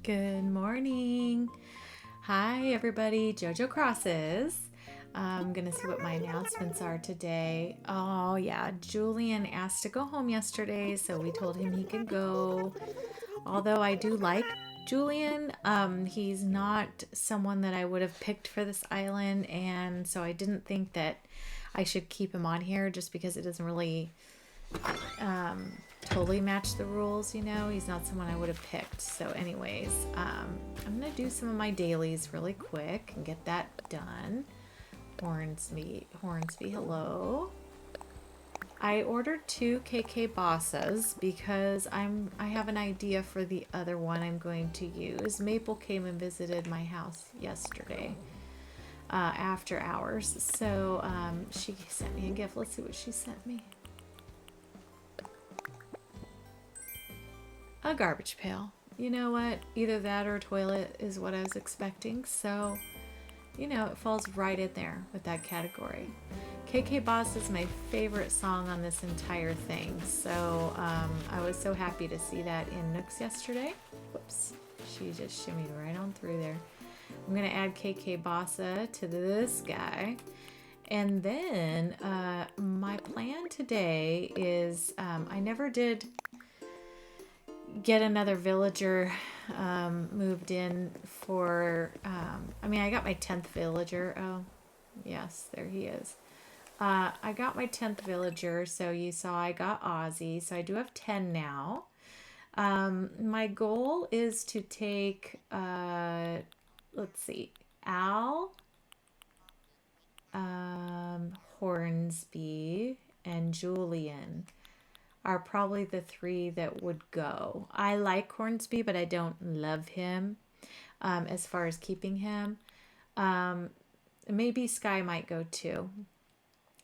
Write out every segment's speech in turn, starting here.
Good morning. Hi, everybody. JoJo Crosses. I'm going to see what my announcements are today. Oh, yeah. Julian asked to go home yesterday, so we told him he could go. Although I do like Julian, he's not someone that I would have picked for this island, and so I didn't think that I should keep him on here just because it doesn't really totally match the rules, you know. He's not someone I would have picked. So anyways, I'm gonna do some of my dailies really quick and get that done. Hornsby, hello. I ordered 2 KK Bossas because I have an idea for the other one I'm going to use. Maple came and visited my house yesterday after hours, so she sent me a gift. Let's see what she sent me. A garbage pail. You know what? Either that or a toilet is what I was expecting. So, you know, it falls right in there with that category. KK Boss is my favorite song on this entire thing. So I was so happy to see that in Nooks yesterday. Whoops. She just shimmied right on through there. I'm going to add KK Bossa to this guy. And then my plan today is I never did get another villager moved in for I got my 10th villager. Oh yes, there he is. I got my 10th villager, so you saw I got Ozzy, so I do have 10 now. My goal is to take let's see, Al, Hornsby, and Julian are probably the 3 that would go. I like Hornsby, but I don't love him as far as keeping him. Maybe Sky might go too.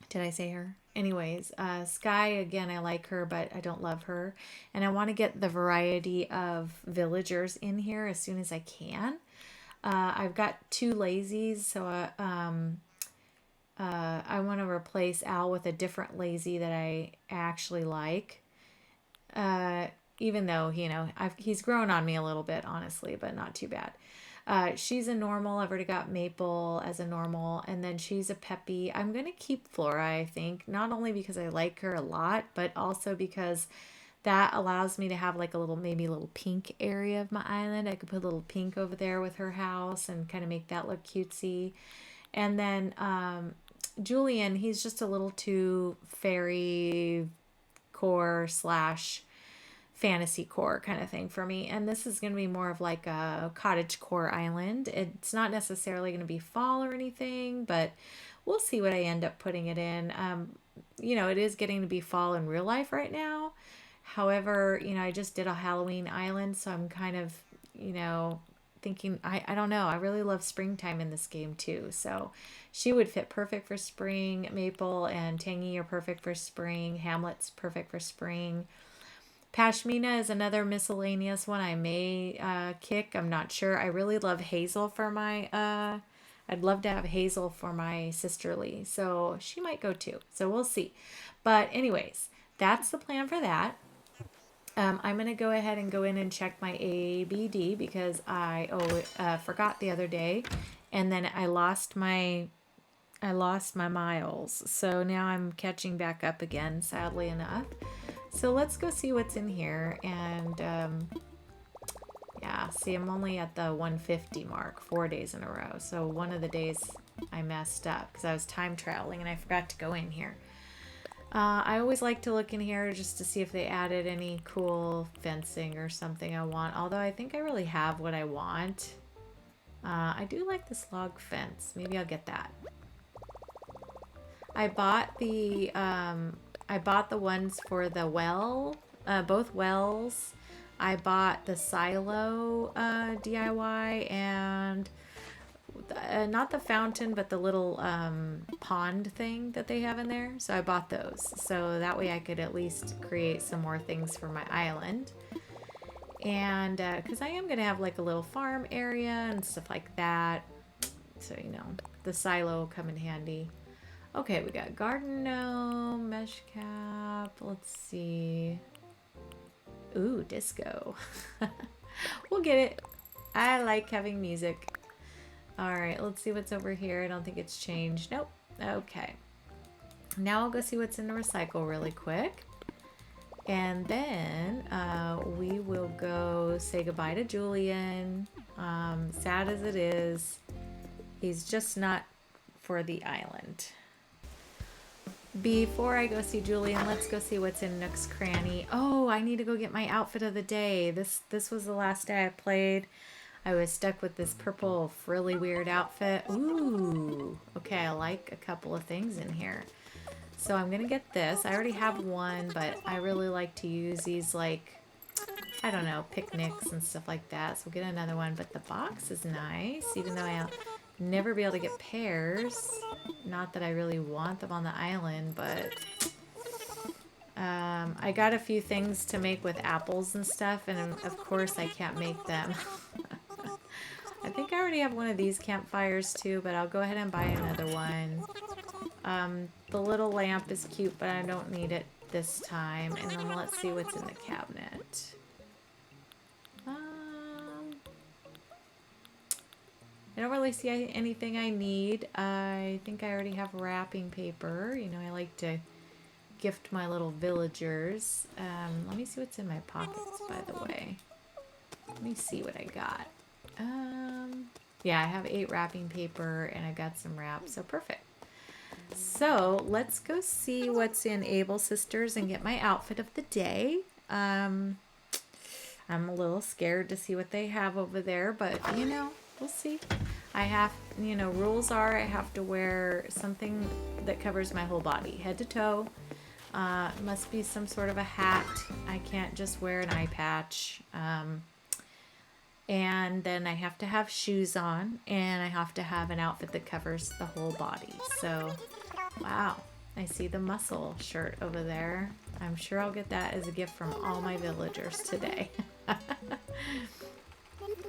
Did I say her? Anyways, Sky, again, I like her, but I don't love her. And I want to get the variety of villagers in here as soon as I can. I've got 2 lazies, so I want to replace Al with a different lazy that I actually like. Even though, you know, he's grown on me a little bit, honestly, but not too bad. She's a normal. I've already got Maple as a normal, and then she's a peppy. I'm going to keep Flora, I think, not only because I like her a lot, but also because that allows me to have like a little, maybe a little pink area of my island. I could put a little pink over there with her house and kind of make that look cutesy. And then Julian, he's just a little too fairy core slash fantasy core kind of thing for me. And this is going to be more of like a cottage core island. It's not necessarily going to be fall or anything, but we'll see what I end up putting it in. You know, it is getting to be fall in real life right now. However, you know, I just did a Halloween island, so I'm kind of, you know, thinking, I don't know, I really love springtime in this game too. So she would fit perfect for spring. Maple and Tangy are perfect for spring. Hamlet's perfect for spring. Pashmina is another miscellaneous one I may kick. I'm not sure. I really love Hazel for my, I'd love to have Hazel for my sisterly. So she might go too. So we'll see. But anyways, that's the plan for that. I'm going to go ahead and go in and check my ABD because I forgot the other day. And then I lost my miles. So now I'm catching back up again, sadly enough. So let's go see what's in here. And yeah, see, I'm only at the 150 mark 4 days in a row. So one of the days I messed up because I was time traveling and I forgot to go in here. I always like to look in here just to see if they added any cool fencing or something I want. Although I think I really have what I want. I do like this log fence. Maybe I'll get that. I bought the ones for the well, both wells. I bought the silo DIY and not the fountain, but the little pond thing that they have in there. So I bought those. So that way I could at least create some more things for my island. And because I am going to have like a little farm area and stuff like that. So, you know, the silo will come in handy. Okay, we got garden gnome, mesh cap. Let's see. Ooh, disco. We'll get it. I like having music. All right, let's see what's over here. I don't think it's changed. Nope. Okay. Now I'll go see what's in the recycle really quick. And then we will go say goodbye to Julian. Sad as it is, he's just not for the island. Before I go see Julian, let's go see what's in Nook's Cranny. Oh, I need to go get my outfit of the day. This was the last day I played. I was stuck with this purple frilly weird outfit. Ooh, okay, I like a couple of things in here. So I'm gonna get this. I already have one, but I really like to use these, like, I don't know, picnics and stuff like that. So we'll get another one, but the box is nice, even though I'll never be able to get pears. Not that I really want them on the island, but I got a few things to make with apples and stuff, and of course I can't make them. I think I already have one of these campfires too, but I'll go ahead and buy another one. The little lamp is cute, but I don't need it this time. And then let's see what's in the cabinet. I don't really see anything I need. I think I already have wrapping paper. You know, I like to gift my little villagers. Let me see what's in my pockets, by the way. Let me see what I got. Yeah, I have 8 wrapping paper and I got some wrap, so perfect. So let's go see what's in Able Sisters and get my outfit of the day. I'm a little scared to see what they have over there, but you know, we'll see. I have, you know, rules are I have to wear something that covers my whole body, head to toe. Must be some sort of a hat. I can't just wear an eye patch. And then I have to have shoes on, and I have to have an outfit that covers the whole body. So, wow, I see the muscle shirt over there. I'm sure I'll get that as a gift from all my villagers today.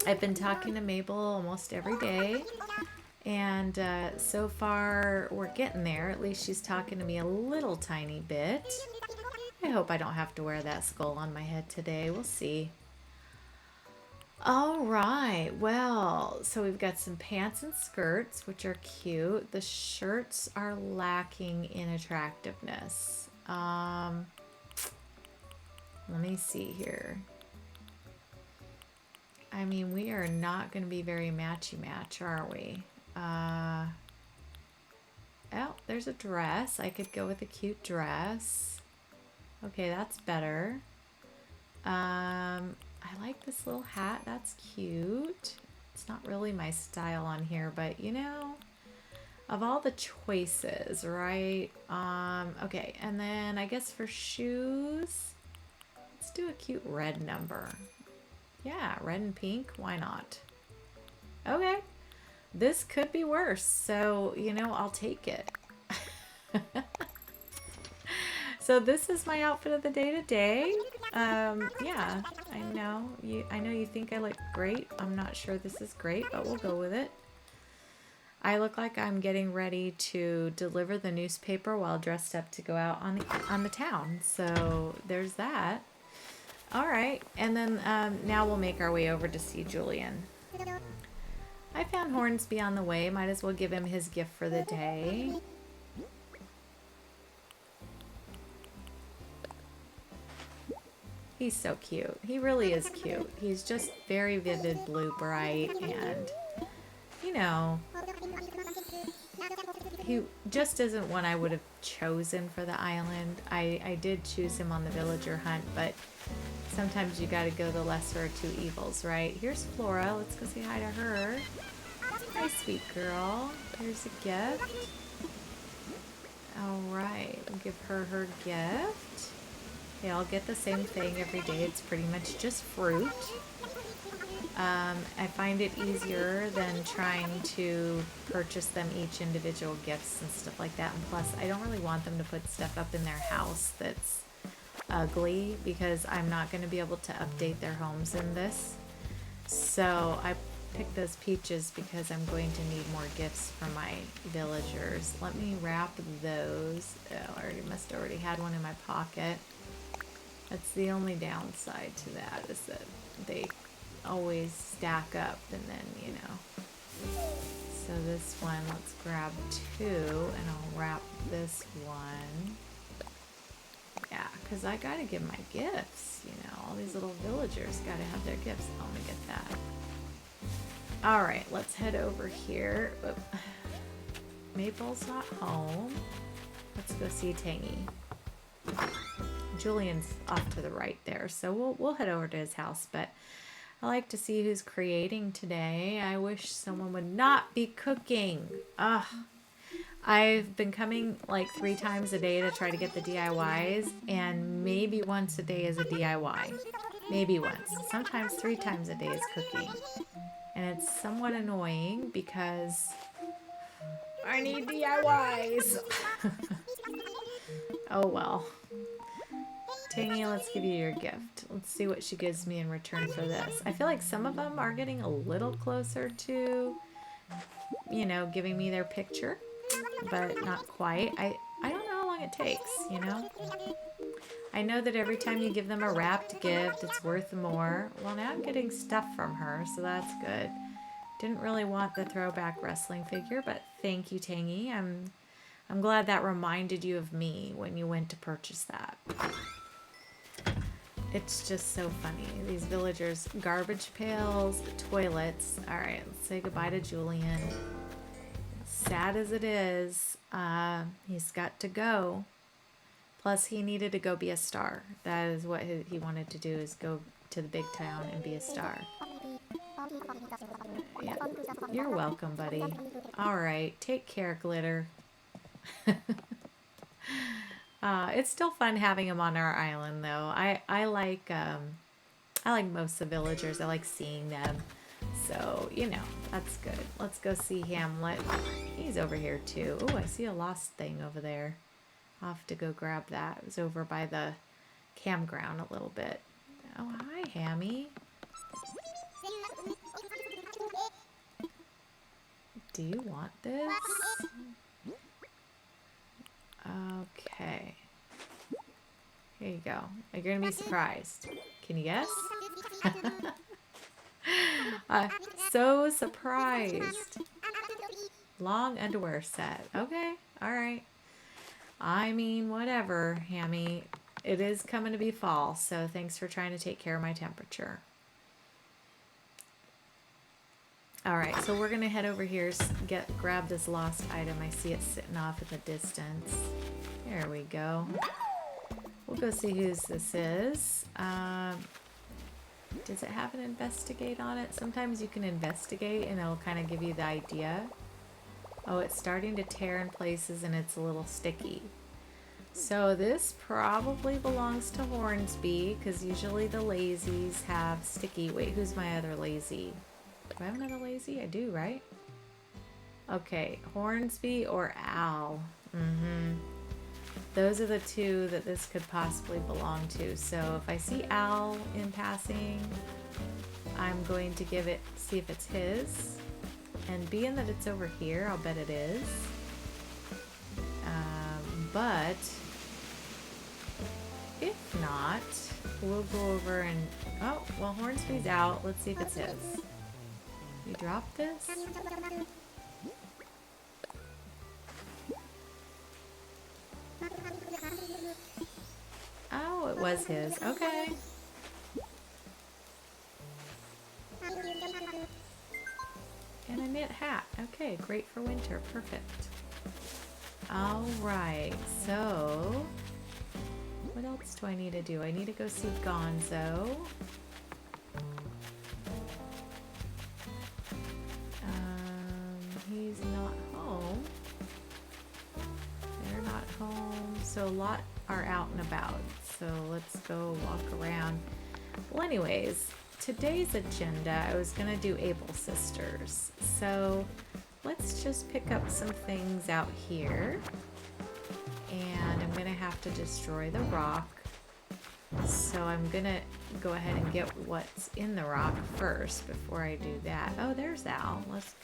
I've been talking to Mabel almost every day, and so far we're getting there. At least she's talking to me a little tiny bit. I hope I don't have to wear that skull on my head today. We'll see. All right, well, so we've got some pants and skirts, which are cute. The shirts are lacking in attractiveness. Let me see here. I mean, we are not going to be very matchy-match, are we? Oh, there's a dress. I could go with a cute dress. Okay, that's better. I like this little hat. That's cute. It's not really my style on here, but you know, of all the choices, right? Okay, and then I guess for shoes, let's do a cute red number. Yeah, red and pink. Why not? Okay, this could be worse. So, you know, I'll take it. So this is my outfit of the day today. Yeah, I know you think I look great. I'm not sure this is great, but we'll go with it. I look like I'm getting ready to deliver the newspaper while dressed up to go out on the town. So there's that. All right, and then now we'll make our way over to see Julian. I found Hornsby on the way. Might as well give him his gift for the day. He's so cute. He really is cute. He's just very vivid blue, bright, and, you know, he just isn't one I would have chosen for the island. I did choose him on the villager hunt, but sometimes you gotta go the lesser of two evils, right? Here's Flora. Let's go say hi to her. Hi, sweet girl. Here's a gift. All right, we'll give her her gift. They all get the same thing every day. It's pretty much just fruit. I find it easier than trying to purchase them each individual gifts and stuff like that. And plus, I don't really want them to put stuff up in their house that's ugly, because I'm not going to be able to update their homes in this. So I picked those peaches because I'm going to need more gifts for my villagers. Let me wrap those. Oh, I must have already had one in my pocket. That's the only downside to that, is that they always stack up and then, you know. So this one, let's grab 2 and I'll wrap this one. Yeah, because I gotta give my gifts, you know. All these little villagers gotta have their gifts. I'm gonna get that. Alright, let's head over here. Oop. Maple's not home. Let's go see Tangy. Julian's off to the right there, so we'll head over to his house, but I like to see who's creating today. I wish someone would not be cooking. Ugh. I've been coming like 3 times a day to try to get the DIYs, and maybe once a day is a DIY. Maybe once. Sometimes 3 times a day is cooking. And it's somewhat annoying because I need DIYs. Oh well. Tangy, let's give you your gift. Let's see what she gives me in return for this. I feel like some of them are getting a little closer to, you know, giving me their picture, but not quite. I don't know how long it takes, you know? I know that every time you give them a wrapped gift, it's worth more. Well, now I'm getting stuff from her, so that's good. Didn't really want the throwback wrestling figure, but thank you, Tangy. I'm glad that reminded you of me when you went to purchase that. It's just so funny. These villagers, garbage pails, toilets. All right, let's say goodbye to Julian. Sad as it is, he's got to go. Plus, he needed to go be a star. That is what he wanted to do, is go to the big town and be a star. Yeah. You're welcome, buddy. All right, take care, Glitter. It's still fun having him on our island, though. I like most of the villagers. I like seeing them. So, you know, that's good. Let's go see Hamlet. He's over here, too. Oh, I see a lost thing over there. I'll have to go grab that. It was over by the campground a little bit. Oh, hi, Hammy. Do you want this? Okay. Here you go. You're going to be surprised. Can you guess? So surprised. Long underwear set. Okay. All right. I mean, whatever, Hammy. It is coming to be fall, so thanks for trying to take care of my temperature. All right, so we're gonna head over here, grab this lost item. I see it sitting off in the distance. There we go. We'll go see whose this is. Does it have an investigate on it? Sometimes you can investigate and it'll kind of give you the idea. Oh, it's starting to tear in places and it's a little sticky. So this probably belongs to Hornsby, because usually the lazies have sticky. Wait, who's my other lazy? Do I have another lazy? I do, right? Okay, Hornsby or Al. Those are the 2 that this could possibly belong to. So if I see Al in passing, I'm going to see if it's his. And being that it's over here, I'll bet it is. But if not, we'll go over and... Oh, well, Hornsby's out. Let's see if it's his. You dropped this? Oh, it was his. Okay. And a knit hat. Okay, great for winter. Perfect. All right, so what else do I need to do? I need to go see Gonzo. He's not home. They're not home. So a lot are out and about. So let's go walk around. Well, anyways, today's agenda, I was going to do Able Sisters. So let's just pick up some things out here. And I'm going to have to destroy the rock. So I'm going to go ahead and get what's in the rock first before I do that. Oh, there's Al. Let's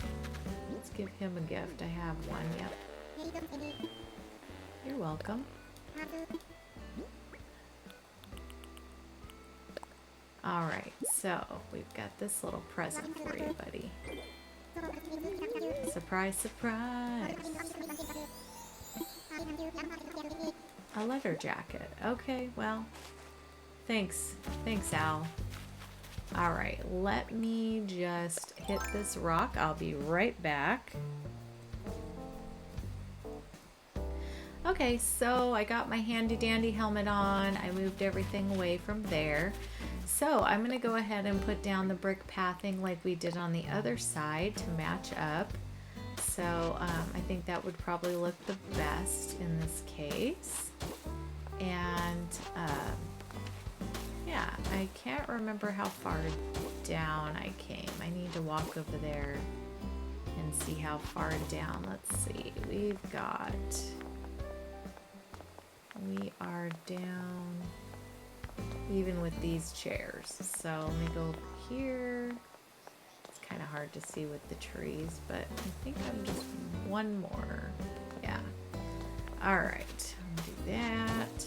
give him a gift. I have one. Yep. You're welcome. All right, so we've got this little present for you, buddy. Surprise, surprise. A letter jacket. Okay, well, thanks. Thanks, Al. All right, let me just hit this rock. I'll be right back. Okay, so I got my handy dandy helmet on. I moved everything away from there. So I'm going to go ahead and put down the brick pathing like we did on the other side to match up. So I think that would probably look the best in this case. And yeah, I can't remember how far down I came. I need to walk over there and see how far down. Let's see. We are down even with these chairs. So let me go over here. It's kind of hard to see with the trees, but I think I'm just one more. Yeah. All right. I'll do that.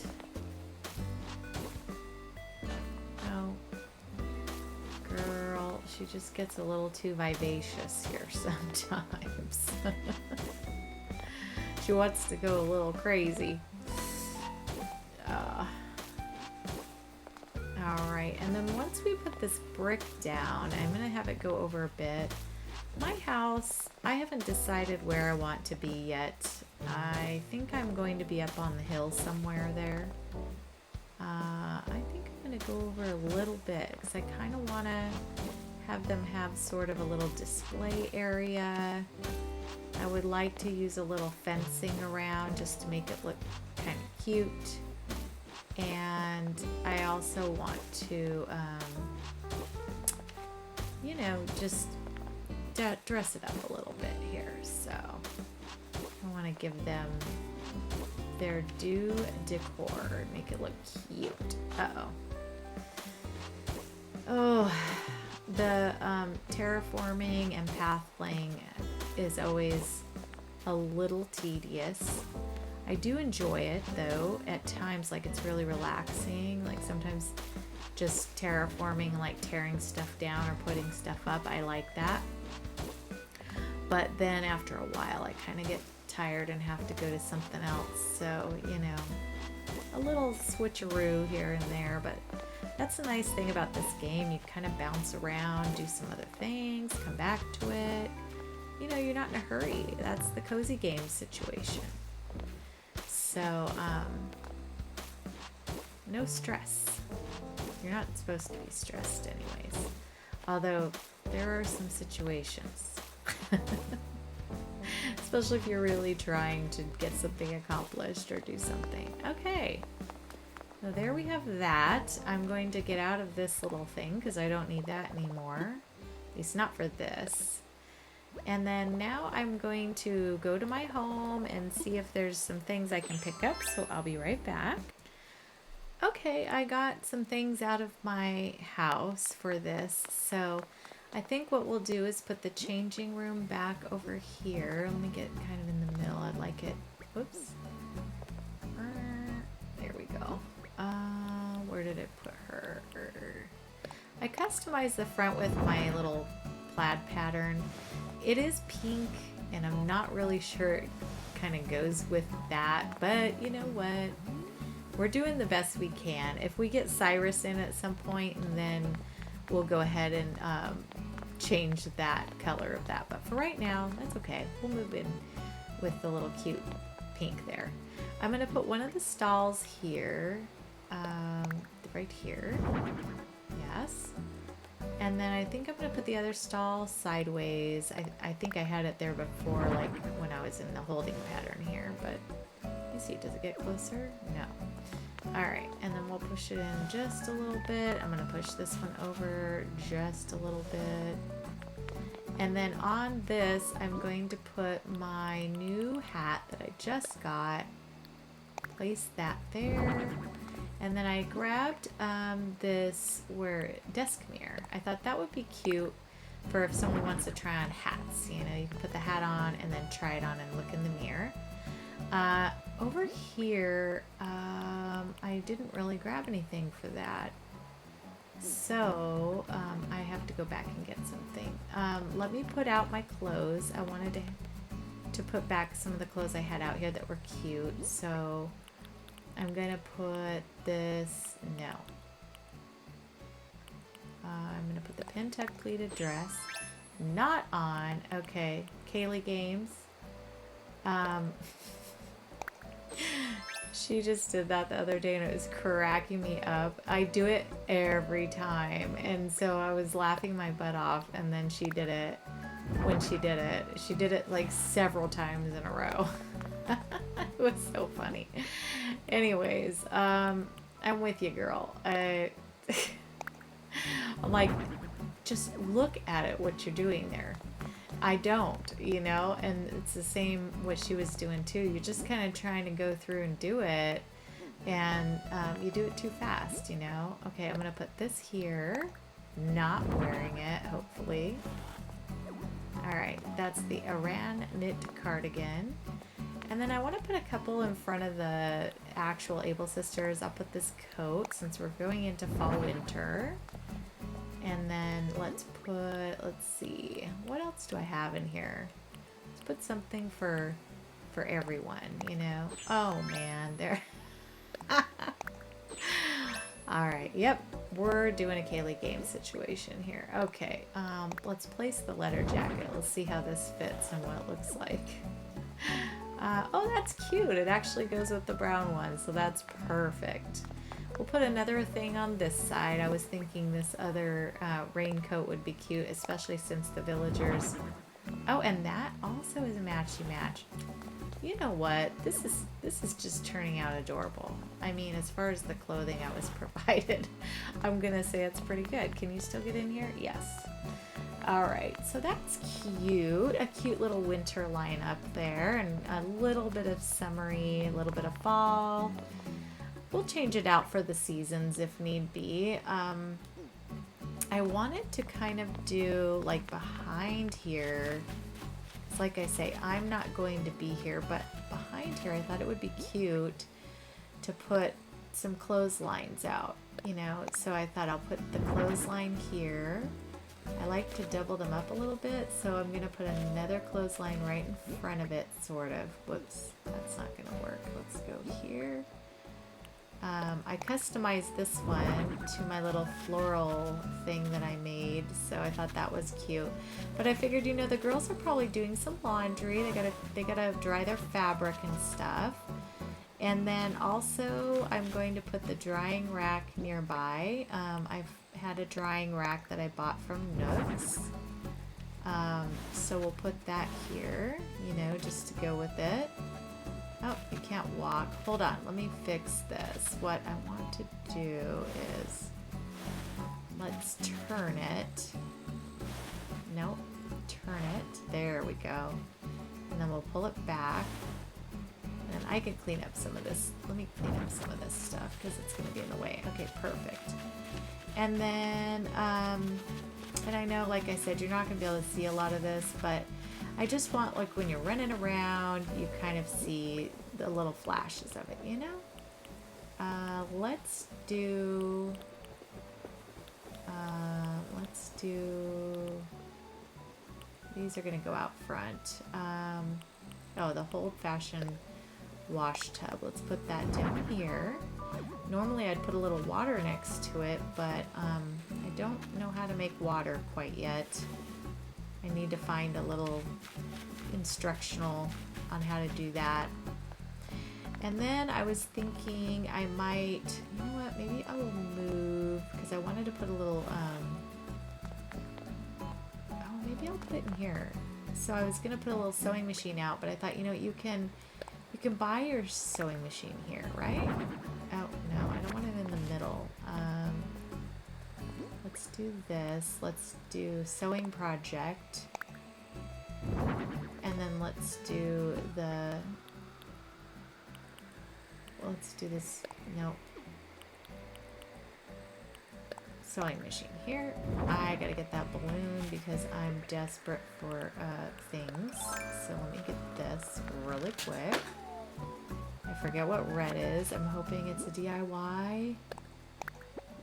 Oh, girl, she just gets a little too vivacious here sometimes. She wants to go a little crazy. Alright, and then once we put this brick down, I'm going to have it go over a bit. My house, I haven't decided where I want to be yet. I think I'm going to be up on the hill somewhere there. I think I'm going to go over a little bit because I kind of want to have them have sort of a little display area. I would like to use a little fencing around just to make it look kind of cute. And I also want to, you know, just dress it up a little bit here. So I want to give them their due decor, make it look cute. Uh-oh. Oh, the terraforming and path laying is always a little tedious. I do enjoy it though at times, like it's really relaxing. Like sometimes just terraforming, like tearing stuff down or putting stuff up, I like that. But then after a while I kind of get tired and have to go to something else. So, you know, a little switcheroo here and there, but that's the nice thing about this game. You kind of bounce around, do some other things, come back to it. You know, you're not in a hurry. That's the cozy game situation. So, no stress. You're not supposed to be stressed anyways. Although, there are some situations. Especially if you're really trying to get something accomplished or do something. Okay. So there we have that. I'm going to get out of this little thing because I don't need that anymore. At least not for this. And then now I'm going to go to my home and see if there's some things I can pick up. So I'll be right back. Okay, I got some things out of my house for this. So I think what we'll do is put the changing room back over here. Let me get kind of in the middle. I'd like it. Whoops. There we go. Where did it put her? I customized the front with my little plaid pattern. It is pink, and I'm not really sure it kind of goes with that, but you know what? We're doing the best we can. If we get Cyrus in at some point, and then we'll go ahead and change that color of that. But for right now, that's okay. We'll move in with the little cute pink there. I'm going to put one of the stalls here, right here. Yes. And then I think I'm going to put the other stall sideways. I think I had it there before, like when I was in the holding pattern here, but let me see, does it get closer? No. All right, and then we'll push it in just a little bit. I'm going to push this one over just a little bit. And then on this, I'm going to put my new hat that I just got. Place that there. And then I grabbed this desk mirror. I thought that would be cute for if someone wants to try on hats. You know, you can put the hat on and then try it on and look in the mirror. Over here, I didn't really grab anything for that. So, I have to go back and get something. Let me put out my clothes. I wanted to put back some of the clothes I had out here that were cute. So, I'm gonna put this, no. I'm gonna put the pin tuck pleated dress not on. Okay, Kaylee Games. She just did that the other day and it was cracking me up. I do it every time, and so I was laughing my butt off, and then she did it when she did it. She did it like several times in a row. It was so funny. Anyways, I'm with you, girl. I'm like, just look at it, what you're doing there. I don't, you know, and it's the same what she was doing too. You're just kind of trying to go through and do it, and you do it too fast, you know. Okay, I'm gonna put this here, not wearing it, hopefully. All right, that's the Iran knit cardigan. And then I want to put a couple in front of the actual Able Sisters. I'll put this coat since we're going into fall winter. And then let's see, what else do I have in here? Let's put something for everyone, you know. Oh man, there. All right, yep, we're doing a Kaylee game situation here. Okay, let's place the letter jacket. Let's see how this fits and what it looks like. Oh, that's cute. It actually goes with the brown one, so that's perfect. We'll put another thing on this side. I was thinking this other raincoat would be cute, especially since the villagers... Oh, and that also is a matchy match. You know what? This is just turning out adorable. I mean, as far as the clothing I was provided, I'm gonna say it's pretty good. Can you still get in here? Yes. All right, so that's cute. A cute little winter lineup there, and a little bit of summery, a little bit of fall. We'll change it out for the seasons if need be. I wanted to kind of do like behind here. It's like I say, I'm not going to be here, but behind here I thought it would be cute to put some clotheslines out, you know. So I thought I'll put the clothesline here. I like to double them up a little bit, so I'm gonna put another clothesline right in front of it, sort of. Whoops, that's not gonna work. Let's go here. I customized this one to my little floral thing that I made, so I thought that was cute. But I figured, you know, the girls are probably doing some laundry. They gotta dry their fabric and stuff. And then also, I'm going to put the drying rack nearby. I've had a drying rack that I bought from Nooks. So we'll put that here, you know, just to go with it. Oh, you can't walk. Hold on, let me fix this. What I want to do is, let's turn it. Nope, turn it. There we go. And then we'll pull it back. And I can clean up some of this. Let me clean up some of this stuff because it's going to be in the way. Okay, perfect. And then, and I know, like I said, you're not going to be able to see a lot of this, but I just want, like, when you're running around, you kind of see the little flashes of it, you know? Let's do, these are going to go out front. Oh, the old-fashioned wash tub. Let's put that down here. Normally I'd put a little water next to it, but I don't know how to make water quite yet. I need to find a little instructional on how to do that. And then I was thinking I might, you know what, maybe I will move, because I wanted to put a little, oh, maybe I'll put it in here. So I was going to put a little sewing machine out, but I thought, you know, you can buy your sewing machine here, right? Oh, no, I don't want it in the middle. Let's do this. Let's do sewing project. And then let's do this, no. Sewing machine here. I gotta get that balloon because I'm desperate for things. So let me get this really quick. I forget what red is. I'm hoping it's a DIY.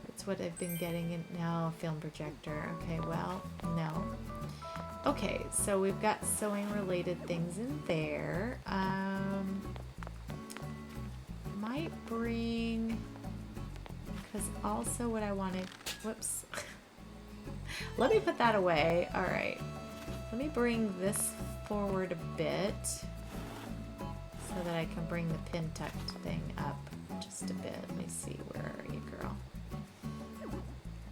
It's That's what I've been getting in now. Film projector. Okay, well, no. Okay, so we've got sewing related things in there. Might bring, because also what I wanted, whoops. Let me put that away. All right. Let me bring this forward a bit so that I can bring the pin tucked thing up just a bit. Let me see, where are you, girl?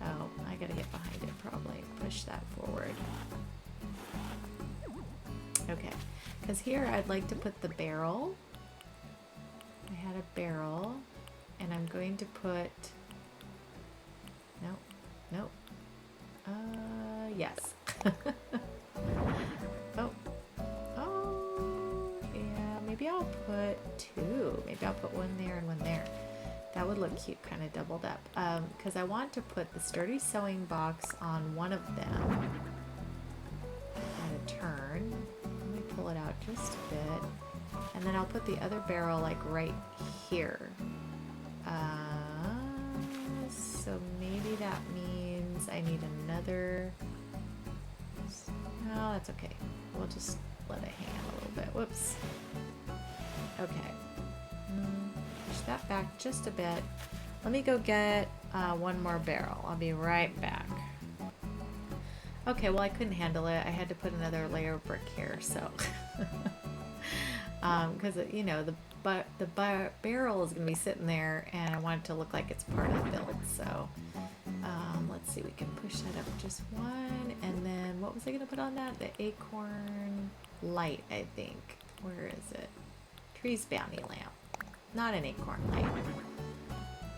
Oh, I gotta get behind it probably. Push that forward. Okay, because here I'd like to put the barrel. I had a barrel, and I'm going to put, nope, nope. Yes. Oh, oh, yeah, maybe I'll put two. Maybe I'll put one there and one there. That would look cute, kind of doubled up. Because I want to put the sturdy sewing box on one of them at a turn. Let me pull it out just a bit. And then I'll put the other barrel like right here. So maybe that means I need another. No, that's okay. We'll just let it hang out a little bit. Whoops. Okay. Push that back just a bit. Let me go get one more barrel. I'll be right back. Okay, well I couldn't handle it. I had to put another layer of brick here, so. Because, you know, the barrel is going to be sitting there, and I want it to look like it's part of the build, so. Let's see, we can push that up just one, and then what was I going to put on that? The acorn light, I think. Where is it? Tree's Bounty lamp. Not an acorn light.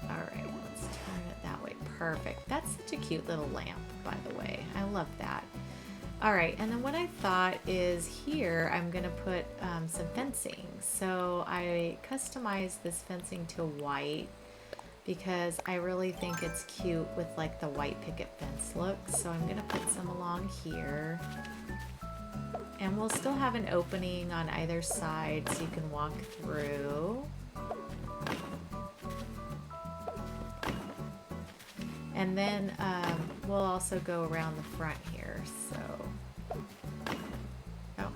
Alright, let's turn it that way. Perfect. That's such a cute little lamp, by the way. I love that. Alright, and then what I thought is here I'm going to put some fencing. So I customized this fencing to white, because I really think it's cute with like the white picket fence look. So I'm gonna put some along here, and we'll still have an opening on either side so you can walk through. And then we'll also go around the front here. So, oh,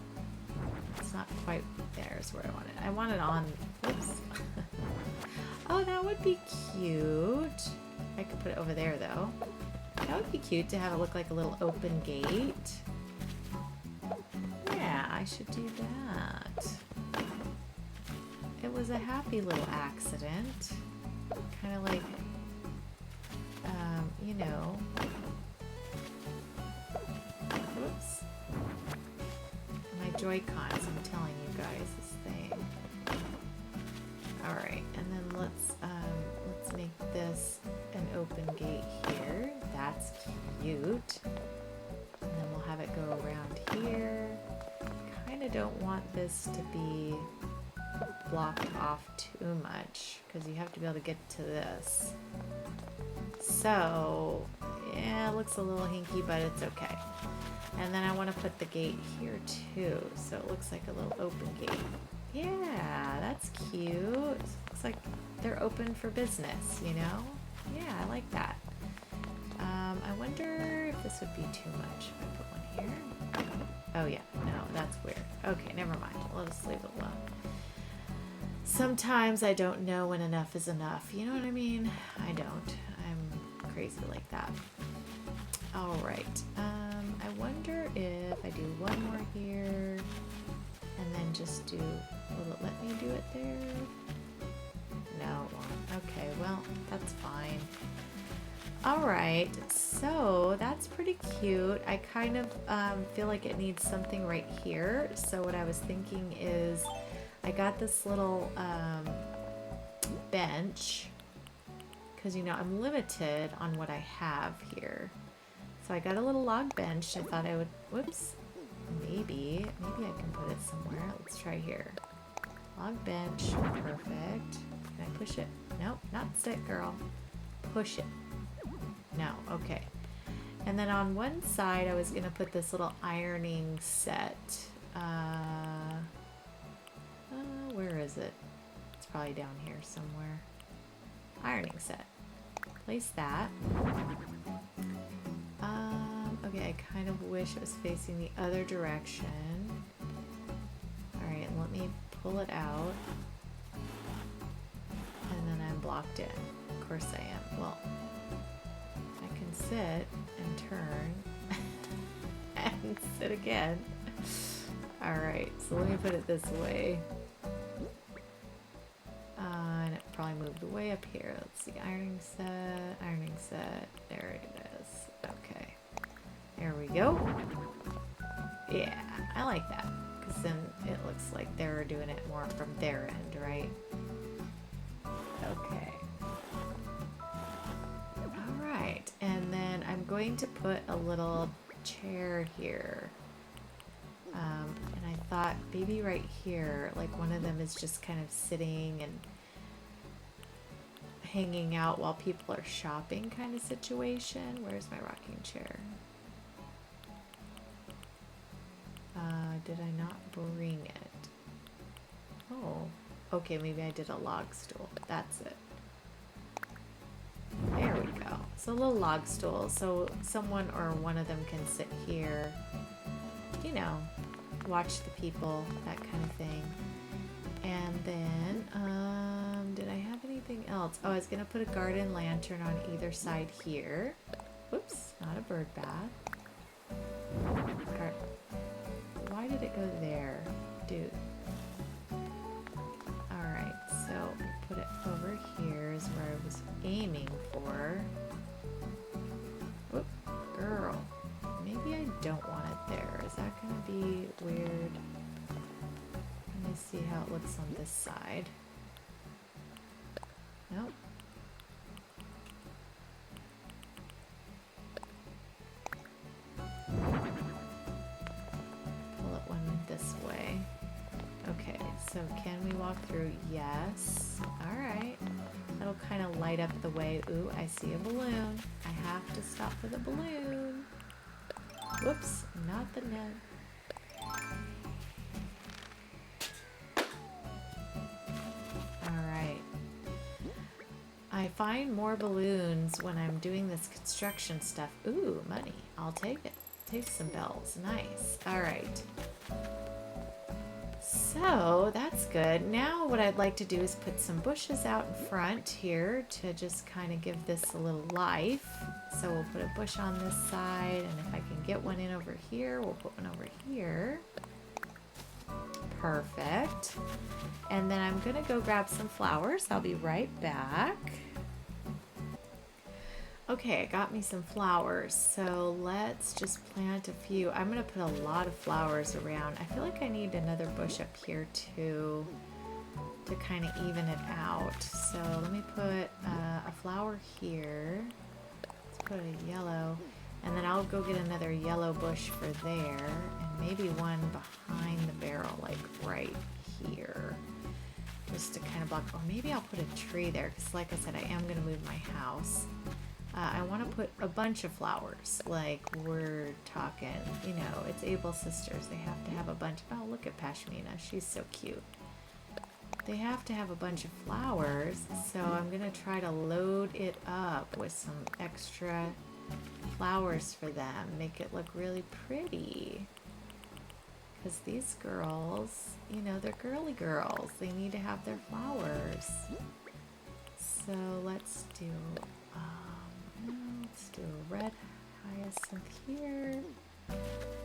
it's not quite there's where I want it. I want it on, whoops. Oh, that would be cute. I could put it over there though. That would be cute to have it look like a little open gate. Yeah, I should do that. It was a happy little accident. Kind of like, you know. Whoops. My Joy-Cons, I'm telling you guys, this thing. Alright, and then let's make this an open gate here. That's cute. And then we'll have it go around here. Kinda don't want this to be blocked off too much, because you have to be able to get to this. So, yeah, it looks a little hinky, but it's okay. And then I want to put the gate here too, so it looks like a little open gate. Yeah, that's cute. Looks like they're open for business, you know? Yeah, I like that. I wonder if this would be too much if I put one here. Oh yeah, no, that's weird. Okay, never mind. We'll just leave it alone. Sometimes I don't know when enough is enough. You know what I mean? I don't. I'm crazy like that. All right. I wonder if I do one more here and then just do, will it let me do it there? No, it won't. Okay, well, that's fine. All right, so that's pretty cute. I kind of feel like it needs something right here. So what I was thinking is I got this little bench, because, you know, I'm limited on what I have here. So I got a little log bench. I thought I would, whoops, maybe I can put it somewhere. Let's try here. Log bench, perfect. Can I push it? Nope, not sit, girl. Push it. No, okay. And then on one side, I was gonna put this little ironing set. Where is it? It's probably down here somewhere. Ironing set. place that. Okay, I kind of wish it was facing the other direction. Alright, let me pull it out. And then I'm blocked in. Of course I am. Well, I can sit and turn and sit again. Alright, so let me put it this way. And it probably moved way up here. Let's see, ironing set. There it is. Okay. There we go. Yeah, I like that. Because then it looks like they're doing it more from their end, right? Okay. Alright, and then I'm going to put a little chair here. And I thought maybe right here, like one of them is just kind of sitting and hanging out while people are shopping kind of situation. Where's my rocking chair? Did I not bring it? Oh, okay, maybe I did a log stool. That's it. There we go. So a little log stool, so someone or one of them can sit here, you know, watch the people, that kind of thing. And then, did I have anything else? Oh, I was gonna put a garden lantern on either side here. Whoops, not a bird bath. Why did it go there? Dude. Alright, so put it over here is where I was aiming for. Whoop, girl. Maybe I don't want it there. Is that gonna be weird? Let me see how it looks on this side. Nope. Pull it one this way. Okay, so can we walk through? Yes. Alright. That'll kind of light up the way. Ooh, I see a balloon. I have to stop for the balloon. Whoops, not the net. Alright. I find more balloons when I'm doing this construction stuff. Ooh, money. I'll take it. Take some bells. Nice. Alright. So that's good. Now what I'd like to do is put some bushes out in front here to just kind of give this a little life. So we'll put a bush on this side, and if I can get one in over here, we'll put one over here. Perfect. And then I'm gonna go grab some flowers. I'll be right back. Okay, I got me some flowers, so let's just plant a few. I'm gonna put a lot of flowers around. I feel like I need another bush up here too to kind of even it out. So let me put a flower here. Let's put a yellow, and then I'll go get another yellow bush for there, and maybe one behind the barrel, like right here, just to kind of block. Or maybe I'll put a tree there, because like I said, I am gonna move my house. I want to put a bunch of flowers, like we're talking, you know, it's Able Sisters. They have to have a bunch. Oh, look at Pashmina. She's so cute. They have to have a bunch of flowers, so I'm going to try to load it up with some extra flowers for them. Make it look really pretty. Because these girls, you know, they're girly girls. They need to have their flowers. So let's do... let's do a red hyacinth here,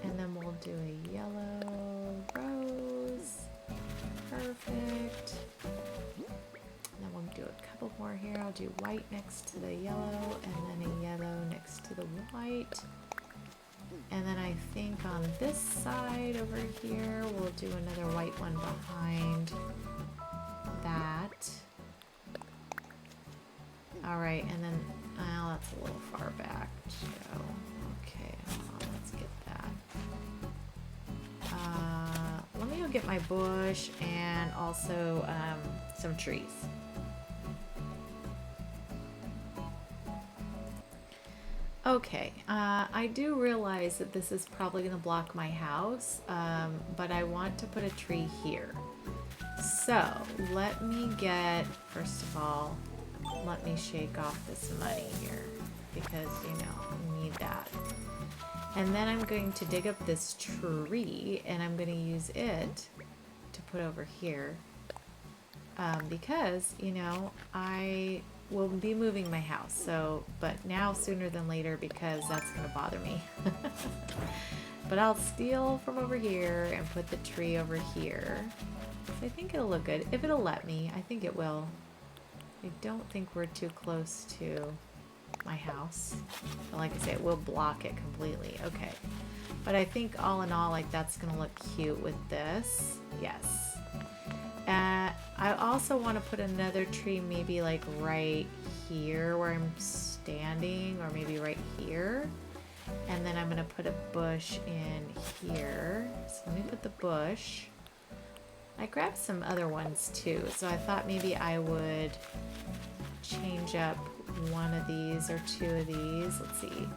and then we'll do a yellow rose. Perfect. And then we'll do a couple more here. I'll do white next to the yellow, and then a yellow next to the white. And then I think on this side over here, we'll do another white one behind that. Alright, and then well, that's a little far back, so okay, hold on, let's get that. Let me go get my bush and also some trees. Okay, I do realize that this is probably going to block my house, but I want to put a tree here. So let me get, first of all, let me shake off this money here because, you know, we need that. And then I'm going to dig up this tree and I'm going to use it to put over here because, you know, I will be moving my house. So, but now sooner than later because that's going to bother me. But I'll steal from over here and put the tree over here. I think it'll look good. If it'll let me, I think it will. I don't think we're too close to my house. But like I say, it will block it completely. Okay. But I think all in all, like that's going to look cute with this. Yes. I also want to put another tree maybe like right here where I'm standing, or maybe right here. And then I'm going to put a bush in here. So let me put the bush. I grabbed some other ones too, so I thought maybe I would change up one of these or two of these. Let's see.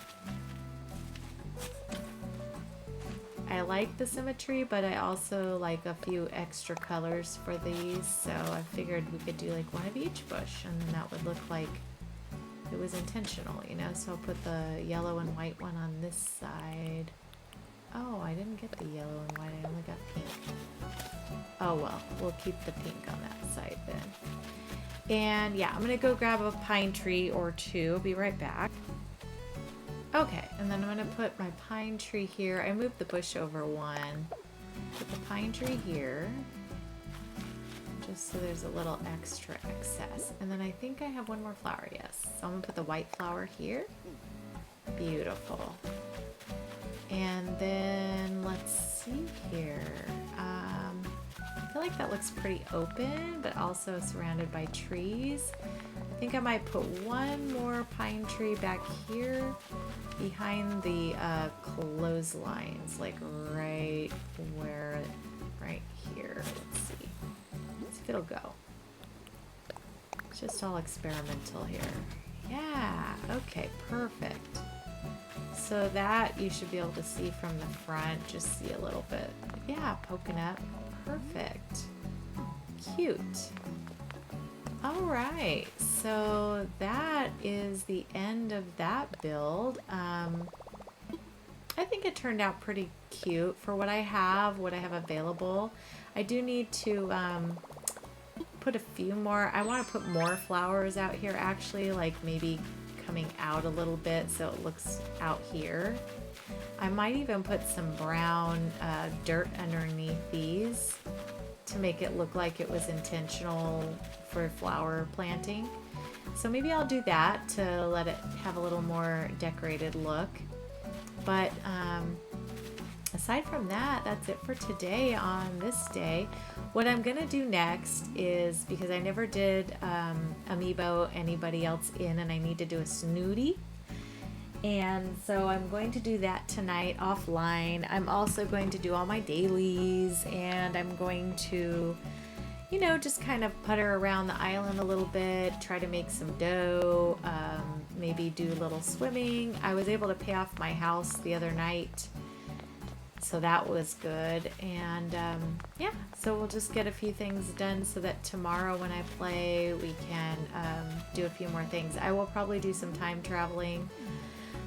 I like the symmetry, but I also like a few extra colors for these, so I figured we could do like one of each bush, and then that would look like it was intentional, you know? So I'll put the yellow and white one on this side. Oh, I didn't get the yellow and white, I only got pink. Oh well, we'll keep the pink on that side then. And yeah, I'm gonna go grab a pine tree or two. I'll be right back. Okay, and then I'm gonna put my pine tree here. I moved the bush over one. Put the pine tree here, just so there's a little extra excess. And then I think I have one more flower, yes. So I'm gonna put the white flower here. Beautiful. And then let's see here. I feel like that looks pretty open, but also surrounded by trees. I think I might put one more pine tree back here behind the clotheslines, like right here. Let's see. Let's see if it'll go. It's just all experimental here. Yeah, okay, perfect. So that you should be able to see from the front, just see a little bit. Yeah, poking up. Perfect. Cute. All right, so that is the end of that build. I think it turned out pretty cute for what I have available. I do need to put a few more. I want to put more flowers out here actually, like maybe coming out a little bit so it looks out here. I might even put some brown dirt underneath these to make it look like it was intentional for flower planting. So maybe I'll do that to let it have a little more decorated look. But aside from that, that's it for today on this day. What I'm gonna do next is, because I never did amiibo anybody else in, and I need to do a snooty. And so I'm going to do that tonight offline. I'm also going to do all my dailies, and I'm going to, you know, just kind of putter around the island a little bit, try to make some dough, maybe do a little swimming. I was able to pay off my house the other night, so that was good. And yeah, so we'll just get a few things done so that tomorrow when I play, we can do a few more things. I will probably do some time traveling.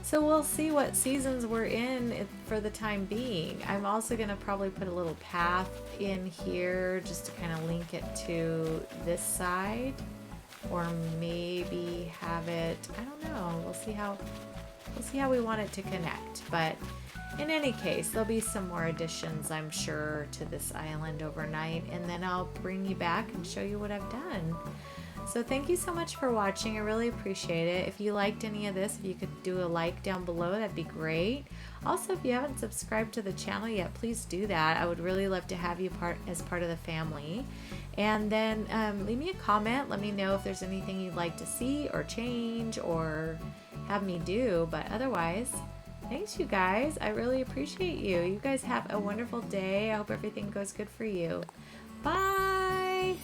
So we'll see what seasons we're in for the time being. I'm also going to probably put a little path in here just to kind of link it to this side, or maybe have it, I don't know. We'll see how we want it to connect. But in any case, there'll be some more additions, I'm sure, to this island overnight, and then I'll bring you back and show you what I've done. So thank you so much for watching. I really appreciate it. If you liked any of this, if you could do a like down below, that'd be great. Also, if you haven't subscribed to the channel yet, please do that. I would really love to have you as part of the family. And then leave me a comment. Let me know if there's anything you'd like to see or change or have me do. But otherwise, thanks you guys. I really appreciate you. You guys have a wonderful day. I hope everything goes good for you. Bye!